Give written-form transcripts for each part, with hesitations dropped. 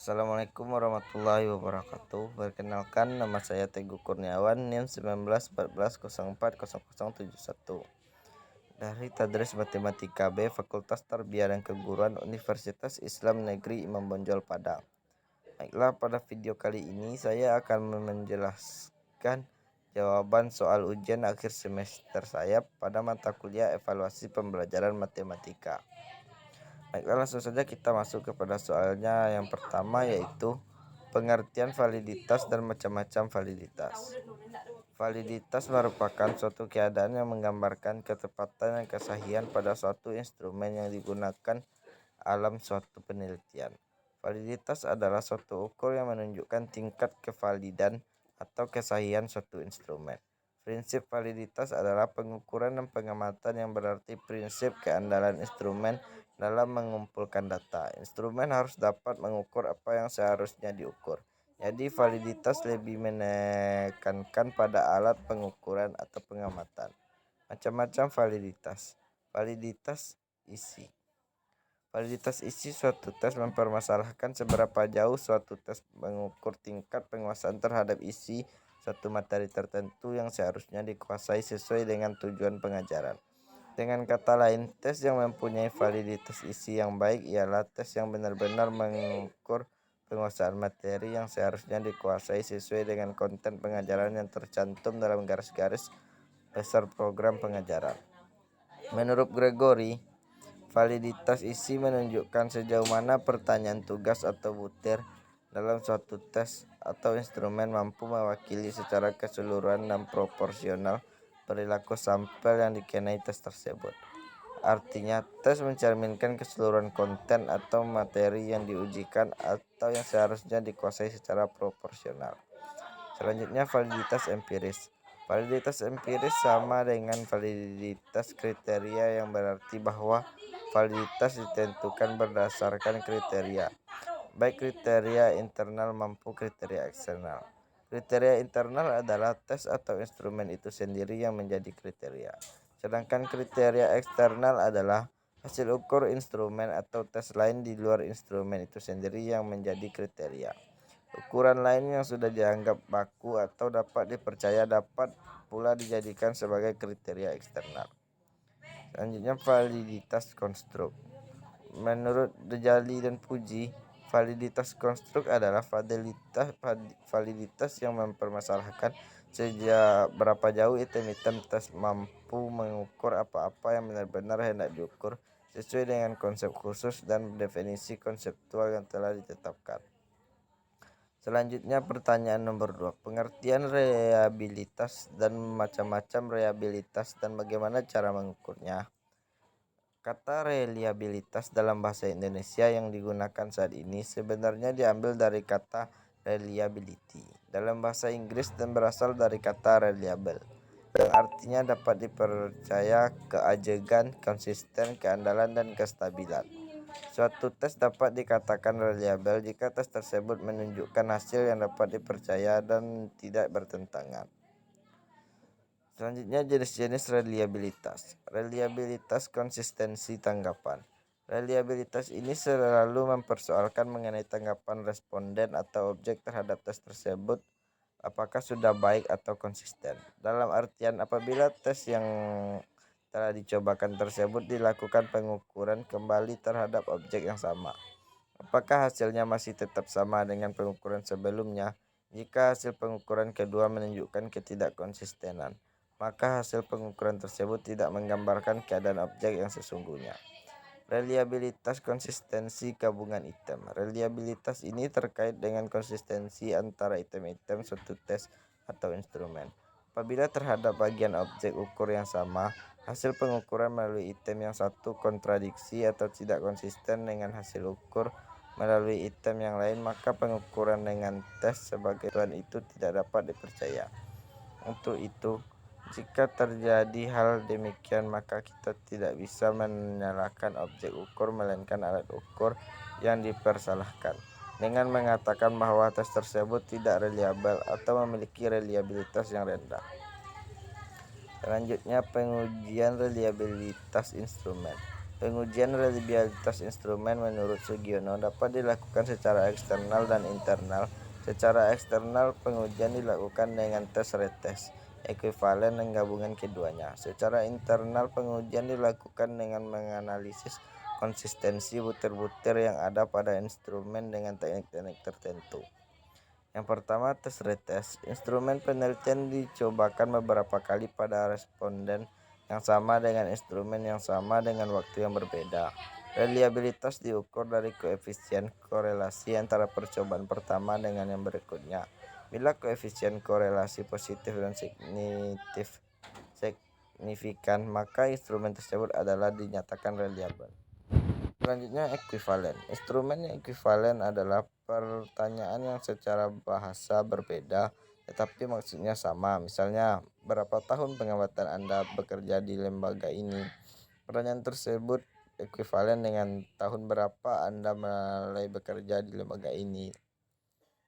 Assalamualaikum warahmatullahi wabarakatuh. Perkenalkan, nama saya Teguh Kurniawan, NIM 1914040071 dari Tadris Matematika B, Fakultas Tarbiyah dan Keguruan Universitas Islam Negeri Imam Bonjol Padang. Baiklah, pada video kali ini saya akan menjelaskan jawaban soal ujian akhir semester saya pada mata kuliah evaluasi pembelajaran matematika. Baiklah, langsung saja kita masuk kepada soalnya. Yang pertama yaitu pengertian validitas dan macam-macam validitas. Validitas merupakan suatu keadaan yang menggambarkan ketepatan dan kesahihan pada suatu instrumen yang digunakan dalam suatu penelitian. Validitas adalah suatu ukur yang menunjukkan tingkat kevalidan atau kesahihan suatu instrumen. Prinsip validitas adalah pengukuran dan pengamatan yang berarti prinsip keandalan instrumen dalam mengumpulkan data. Instrumen harus dapat mengukur apa yang seharusnya diukur. Jadi validitas lebih menekankan pada alat pengukuran atau pengamatan. Macam-macam validitas. Validitas isi. Validitas isi suatu tes mempermasalahkan seberapa jauh suatu tes mengukur tingkat penguasaan terhadap isi suatu materi tertentu yang seharusnya dikuasai sesuai dengan tujuan pengajaran. Dengan kata lain, tes yang mempunyai validitas isi yang baik ialah tes yang benar-benar mengukur penguasaan materi yang seharusnya dikuasai sesuai dengan konten pengajaran yang tercantum dalam garis-garis besar program pengajaran. Menurut Gregory, validitas isi menunjukkan sejauh mana pertanyaan tugas atau butir dalam suatu tes atau instrumen mampu mewakili secara keseluruhan dan proporsional perilaku sampel yang dikenai tes tersebut. Artinya, tes mencerminkan keseluruhan konten atau materi yang diujikan atau yang seharusnya dikuasai secara proporsional. Selanjutnya, validitas empiris. Validitas empiris sama dengan validitas kriteria yang berarti bahwa validitas ditentukan berdasarkan kriteria, baik kriteria internal maupun kriteria eksternal. Kriteria internal adalah tes atau instrumen itu sendiri yang menjadi kriteria. Sedangkan kriteria eksternal adalah hasil ukur instrumen atau tes lain di luar instrumen itu sendiri yang menjadi kriteria. Ukuran lain yang sudah dianggap baku atau dapat dipercaya dapat pula dijadikan sebagai kriteria eksternal. Selanjutnya, validitas konstruk. Menurut Dejali dan Puji, validitas konstruk adalah validitas yang mempermasalahkan sejak berapa jauh item-item tes mampu mengukur apa-apa yang benar-benar hendak diukur sesuai dengan konsep khusus dan definisi konseptual yang telah ditetapkan. Selanjutnya, pertanyaan nomor 2. Pengertian reliabilitas dan macam-macam reliabilitas dan bagaimana cara mengukurnya. Kata reliabilitas dalam bahasa Indonesia yang digunakan saat ini sebenarnya diambil dari kata reliability dalam bahasa Inggris dan berasal dari kata reliable, yang artinya dapat dipercaya, keajegan, konsisten, keandalan, dan kestabilan. Suatu tes dapat dikatakan reliable jika tes tersebut menunjukkan hasil yang dapat dipercaya dan tidak bertentangan. Selanjutnya, jenis-jenis reliabilitas. Reliabilitas konsistensi tanggapan. Reliabilitas ini selalu mempersoalkan mengenai tanggapan responden atau objek terhadap tes tersebut apakah sudah baik atau konsisten. Dalam artian, apabila tes yang telah dicobakan tersebut dilakukan pengukuran kembali terhadap objek yang sama, apakah hasilnya masih tetap sama dengan pengukuran sebelumnya? Jika hasil pengukuran kedua menunjukkan ketidakkonsistenan, maka hasil pengukuran tersebut tidak menggambarkan keadaan objek yang sesungguhnya. Reliabilitas konsistensi gabungan item. Reliabilitas ini terkait dengan konsistensi antara item-item suatu tes atau instrumen. Apabila terhadap bagian objek ukur yang sama, hasil pengukuran melalui item yang satu kontradiksi atau tidak konsisten dengan hasil ukur melalui item yang lain, maka pengukuran dengan tes sebagai tuan itu tidak dapat dipercaya. Untuk itu, jika terjadi hal demikian, maka kita tidak bisa menyalahkan objek ukur melainkan alat ukur yang dipersalahkan dengan mengatakan bahwa tes tersebut tidak reliabel atau memiliki reliabilitas yang rendah. Selanjutnya, pengujian reliabilitas instrumen. Pengujian reliabilitas instrumen menurut Sugiono dapat dilakukan secara eksternal dan internal. Secara eksternal, pengujian dilakukan dengan tes retest, ekuivalen dan gabungan keduanya. Secara internal, pengujian dilakukan dengan menganalisis konsistensi butir-butir yang ada pada instrumen dengan teknik-teknik tertentu. Yang pertama, tes retest. Instrumen penelitian dicobakan beberapa kali pada responden yang sama dengan instrumen yang sama dengan waktu yang berbeda. Reliabilitas diukur dari koefisien korelasi antara percobaan pertama dengan yang berikutnya. Bila koefisien korelasi positif dan signifikan, maka instrumen tersebut adalah dinyatakan reliable. Selanjutnya, ekuivalen. Instrumen yang ekuivalen adalah pertanyaan yang secara bahasa berbeda tetapi maksudnya sama. Misalnya, berapa tahun pengamatan Anda bekerja di lembaga ini? Pertanyaan tersebut ekuivalen dengan tahun berapa Anda mulai bekerja di lembaga ini.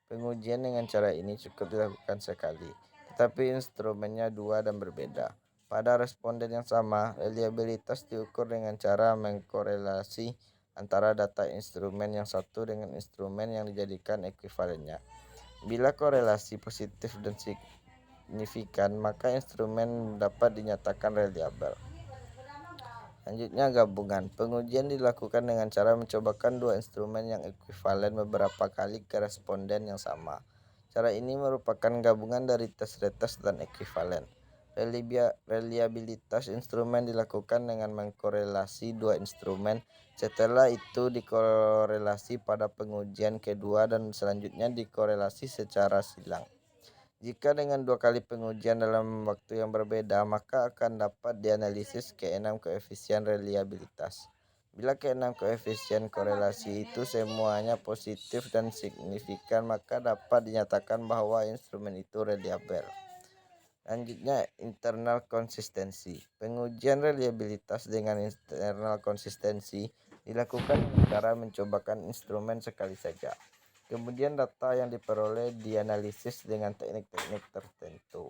Pengujian dengan cara ini cukup dilakukan sekali, tetapi instrumennya dua dan berbeda. Pada responden yang sama, reliabilitas diukur dengan cara mengkorelasi antara data instrumen yang satu dengan instrumen yang dijadikan ekuivalennya. Bila korelasi positif dan signifikan, maka instrumen dapat dinyatakan reliable. Selanjutnya, gabungan. Pengujian dilakukan dengan cara mencobakan dua instrumen yang ekuivalen beberapa kali ke responden yang sama. Cara ini merupakan gabungan dari tes retest dan ekuivalen. Reliabilitas instrumen dilakukan dengan mengkorelasi dua instrumen. Setelah itu dikorelasi pada pengujian kedua dan selanjutnya dikorelasi secara silang. Jika dengan dua kali pengujian dalam waktu yang berbeda, maka akan dapat dianalisis keenam koefisien reliabilitas. Bila keenam koefisien korelasi itu semuanya positif dan signifikan, maka dapat dinyatakan bahwa instrumen itu reliable. Selanjutnya, internal konsistensi. Pengujian reliabilitas dengan internal konsistensi dilakukan dengan cara mencobakan instrumen sekali saja. Kemudian data yang diperoleh dianalisis dengan teknik-teknik tertentu.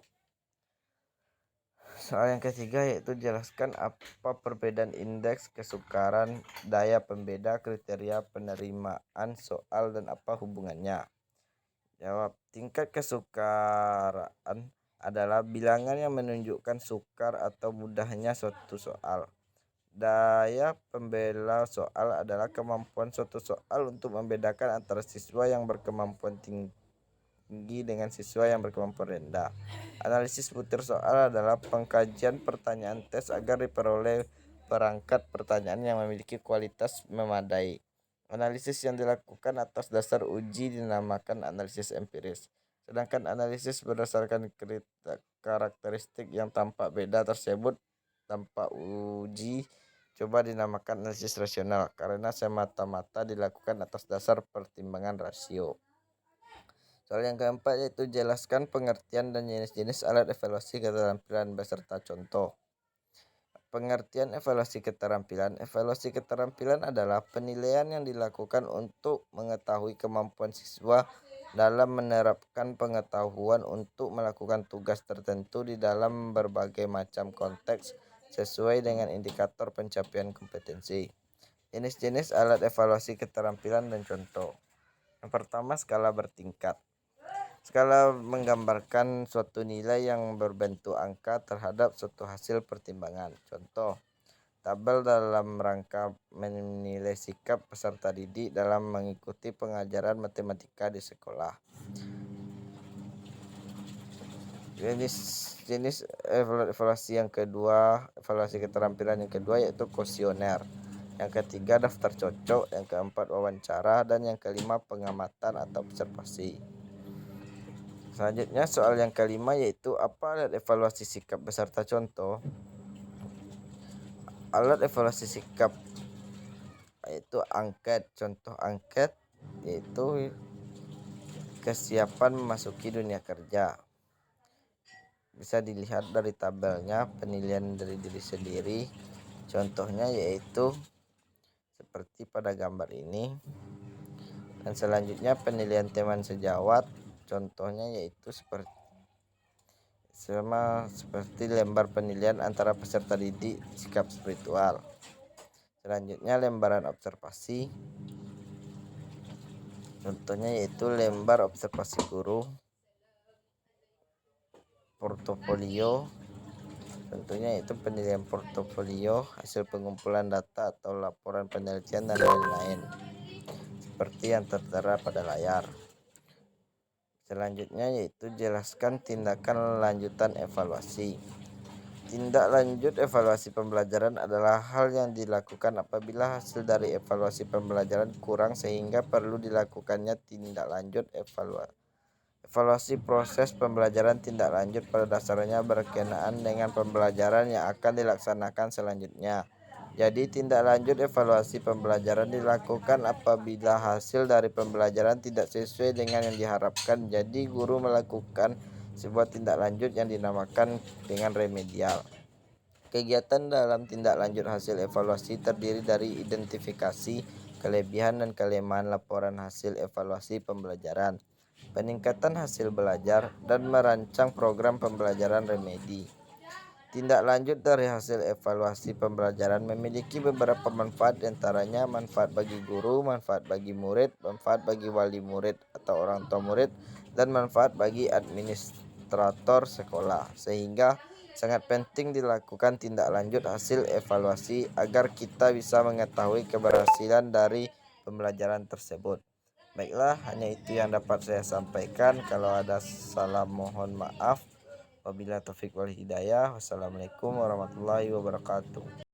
Soal yang ketiga yaitu jelaskan apa perbedaan indeks kesukaran, daya pembeda, kriteria penerimaan soal dan apa hubungannya. Jawab, tingkat kesukaraan adalah bilangan yang menunjukkan sukar atau mudahnya suatu soal. Daya pembela soal adalah kemampuan suatu soal untuk membedakan antara siswa yang berkemampuan tinggi dengan siswa yang berkemampuan rendah. Analisis butir soal adalah pengkajian pertanyaan tes agar diperoleh perangkat pertanyaan yang memiliki kualitas memadai. Analisis yang dilakukan atas dasar uji dinamakan analisis empiris. Sedangkan analisis berdasarkan karakteristik yang tampak beda tersebut tanpa uji coba dinamakan analisis rasional karena semata-mata dilakukan atas dasar pertimbangan rasio. Soal yang keempat yaitu jelaskan pengertian dan jenis-jenis alat evaluasi keterampilan beserta contoh. Pengertian evaluasi keterampilan. Evaluasi keterampilan adalah penilaian yang dilakukan untuk mengetahui kemampuan siswa dalam menerapkan pengetahuan untuk melakukan tugas tertentu di dalam berbagai macam konteks sesuai dengan indikator pencapaian kompetensi. Jenis-jenis alat evaluasi keterampilan dan contoh. Yang pertama, skala bertingkat. Skala menggambarkan suatu nilai yang berbentuk angka terhadap suatu hasil pertimbangan. Contoh, tabel dalam rangka menilai sikap peserta didik dalam mengikuti pengajaran matematika di sekolah. Jenis evaluasi yang kedua, evaluasi keterampilan yang kedua yaitu kuesioner. Yang ketiga, daftar cocok. Yang keempat, wawancara. Dan yang kelima, pengamatan atau observasi. Selanjutnya, soal yang kelima yaitu apa alat evaluasi sikap beserta contoh. Alat evaluasi sikap yaitu angket. Contoh angket yaitu kesiapan memasuki dunia kerja. Bisa dilihat dari tabelnya penilaian dari diri sendiri. Contohnya yaitu seperti pada gambar ini. Dan selanjutnya penilaian teman sejawat. Contohnya yaitu seperti lembar penilaian antara peserta didik sikap spiritual. Selanjutnya lembaran observasi, contohnya yaitu lembar observasi guru, portofolio, tentunya itu penilaian portofolio, hasil pengumpulan data atau laporan penelitian dan lain-lain, seperti yang tertera pada layar. Selanjutnya yaitu jelaskan tindakan lanjutan evaluasi. Tindak lanjut evaluasi pembelajaran adalah hal yang dilakukan apabila hasil dari evaluasi pembelajaran kurang sehingga perlu dilakukannya tindak lanjut evaluasi. Evaluasi proses pembelajaran tindak lanjut pada dasarnya berkenaan dengan pembelajaran yang akan dilaksanakan selanjutnya. Jadi tindak lanjut evaluasi pembelajaran dilakukan apabila hasil dari pembelajaran tidak sesuai dengan yang diharapkan. Jadi guru melakukan sebuah tindak lanjut yang dinamakan dengan remedial. Kegiatan dalam tindak lanjut hasil evaluasi terdiri dari identifikasi kelebihan dan kelemahan laporan hasil evaluasi pembelajaran, peningkatan hasil belajar, dan merancang program pembelajaran remedi. Tindak lanjut dari hasil evaluasi pembelajaran memiliki beberapa manfaat, diantaranya manfaat bagi guru, manfaat bagi murid, manfaat bagi wali murid atau orang tua murid, dan manfaat bagi administrator sekolah. Sehingga sangat penting dilakukan tindak lanjut hasil evaluasi agar kita bisa mengetahui keberhasilan dari pembelajaran tersebut. Baiklah, hanya itu yang dapat saya sampaikan. Kalau ada salah mohon maaf. Wabillahi taufik wal hidayah. Wassalamualaikum warahmatullahi wabarakatuh.